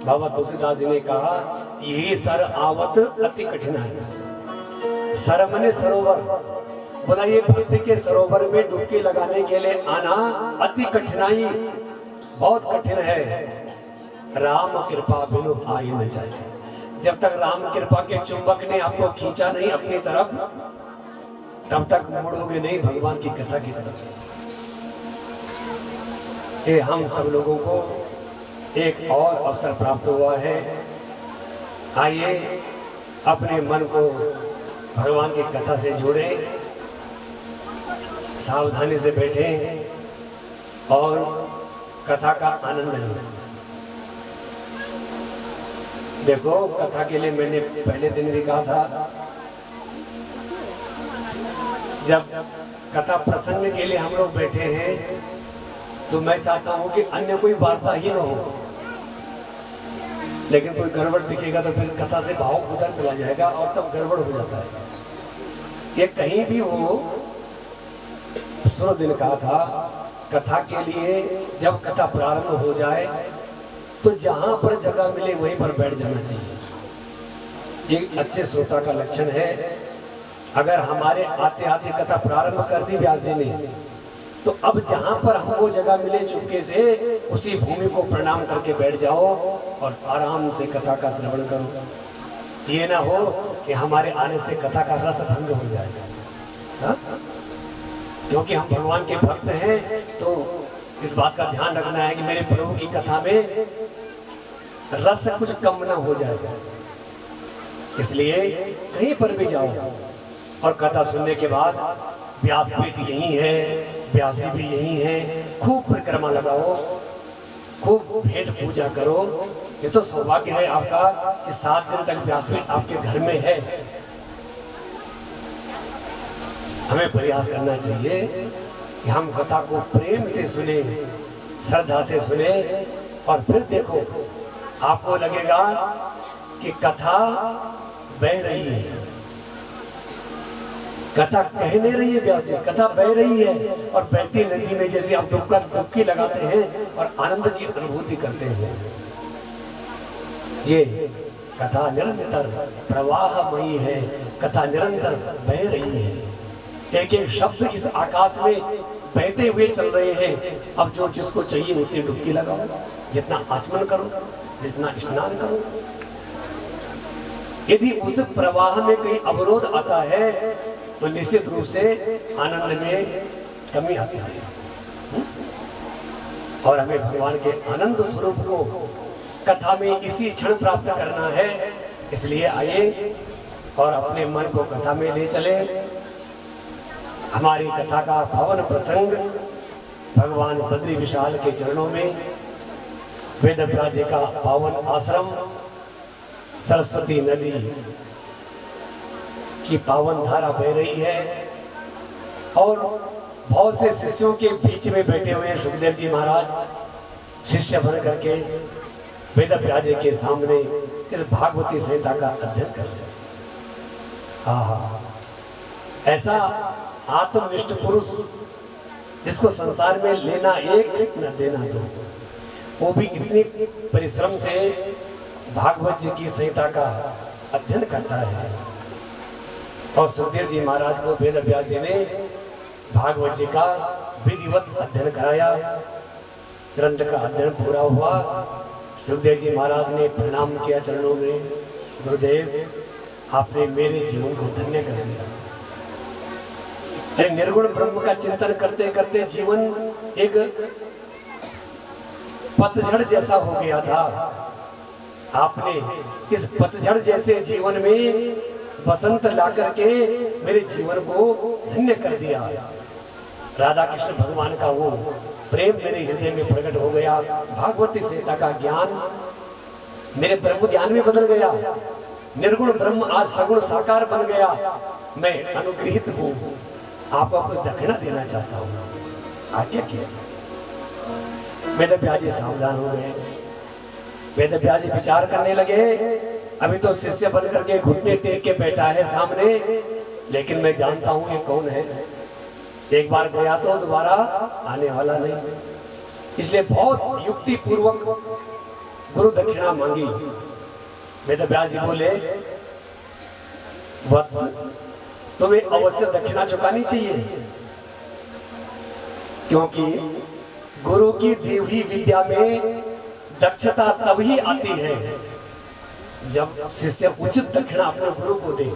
बाबा तुलसीदास जी ने कहा यही सर आवत अति कठिन है। सर मने सरोवर, बोला ये भक्ति के सरोवर में डुबकी लगाने के लिए आना अति कठिनाई बहुत कठिन है। राम कृपा बिनु आए न जाए। जब तक राम कृपा के चुंबक ने आपको खींचा नहीं अपनी तरफ, तब तक मुड़ोगे नहीं भगवान की कथा की तरफ। ये हम सब लोगों को एक और अवसर प्राप्त हुआ है। आइए अपने मन को भगवान की कथा से जोड़ें, सावधानी से बैठें और कथा का आनंद लें। देखो कथा के लिए मैंने पहले दिन भी कहा था, जब कथा प्रसंग के लिए हम लोग बैठे हैं तो मैं चाहता हूं कि अन्य कोई वार्ता ही ना हो, लेकिन कोई गड़बड़ दिखेगा तो फिर कथा से भाव उधर चला जाएगा और तब गड़बड़ हो जाता है। ये कहीं भी हो, सुनो दिन कहा था कथा के लिए जब कथा प्रारंभ हो जाए तो जहां पर जगह मिले वहीं पर बैठ जाना चाहिए। एक अच्छे श्रोता का लक्षण है। अगर हमारे आते आते कथा प्रारंभ कर दी व्यास जी ने, तो अब जहां पर हमको जगह मिले चुपके से उसी भूमि को प्रणाम करके बैठ जाओ और आराम से कथा का श्रवण करो। ये ना हो कि हमारे आने से कथा का रस भंग हो जाएगा। हा? क्योंकि हम भगवान के भक्त हैं तो इस बात का ध्यान रखना है कि मेरे प्रभु की कथा में रस कुछ कम ना हो जाएगा। इसलिए कहीं पर भी जाओ और कथा सुनने के बाद व्यासपीठ यही है, व्यास जी भी यही है, खूब परिक्रमा लगाओ, खूब भेंट पूजा करो। ये तो सौभाग्य है आपका कि 7 दिन तक व्यासपीठ आपके घर में है। हमें प्रयास करना चाहिए कि हम कथा को प्रेम से सुने, श्रद्धा से सुने और फिर देखो आपको लगेगा कि कथा बह रही है। कथा कह नहीं रही है व्यास जी, कथा बह रही है और बहती नदी में जैसे आप डुबकी लगाते हैं और आनंद की अनुभूति करते हैं। ये कथा निरंतर प्रवाहमयी है, कथा निरंतर बह रही है। एक एक शब्द इस आकाश में बहते हुए चल रहे हैं। अब जो जिसको चाहिए उतनी डुबकी लगाओ, जितना आचमन करो, जितना स्नान करो। यदि उस प्रवाह में कहीं अवरोध आता है तो निश्चित रूप से आनंद में कमी आती है। और हमें भगवान के आनंद स्वरूप को कथा में इसी क्षण प्राप्त करना है। इसलिए आइए और अपने मन को कथा में ले चले। हमारी कथा का पावन प्रसंग भगवान बद्री विशाल के चरणों में वेदव्यास जी का पावन आश्रम, सरस्वती नदी की पावन धारा बह रही है और बहुत से शिष्यों के बीच में बैठे हुए हैं सुखदेव जी महाराज शिष्य बन करके वेदव्यास जी के सामने इस भागवती संहिता का अध्ययन कर रहे हैं। हाँ, ऐसा आत्मनिष्ठ पुरुष जिसको संसार में लेना एक न देना दो, वो भी इतने परिश्रम से भागवत जी की संहिता का अध्ययन करता है। और सुखदेव जी महाराज को वेदव्यास जी ने भागवत जी का विधिवत अध्ययन कराया। ग्रंथ का अध्ययन पूरा हुआ। सुखदेव जी महाराज ने प्रणाम किया चरणों में, गुरुदेव आपने मेरे जीवन को धन्य कर दिया। निर्गुण ब्रह्म का चिंतन करते करते जीवन एक पतझड़ जैसा हो गया था। आपने इस पतझड़ जैसे जीवन में बसंत ला करके मेरे जीवन को धन्य कर दिया। राधा कृष्ण भगवान का वो प्रेम मेरे हृदय में प्रकट हो गया। भागवती संहिता का ज्ञान मेरे ब्रह्म ज्ञान में बदल गया। निर्गुण ब्रह्म आज सगुण साकार बन गया। मैं अनुग्रहित हूँ, आपको कुछ दक्षिणा देना चाहता हूँ, आज्ञा कीजिए। वेदव्यास जी सावधान हो गए। वेदव्यास जी विचार करने लगे। अभी तो शिष्य बन करके घुटने टेक के बैठा है सामने, लेकिन मैं जानता हूं ये कौन है। एक बार गया तो दोबारा आने वाला नहीं। इसलिए बहुत युक्ति पूर्वक गुरु दक्षिणा मांगी। वेद व्यास जी बोले, वत्स तुम्हें अवश्य दक्षिणा चुकानी चाहिए, क्योंकि गुरु की दी हुई विद्या में दक्षता तभी आती है जब शिष्य उचित दक्षिणा अपने गुरु को दे।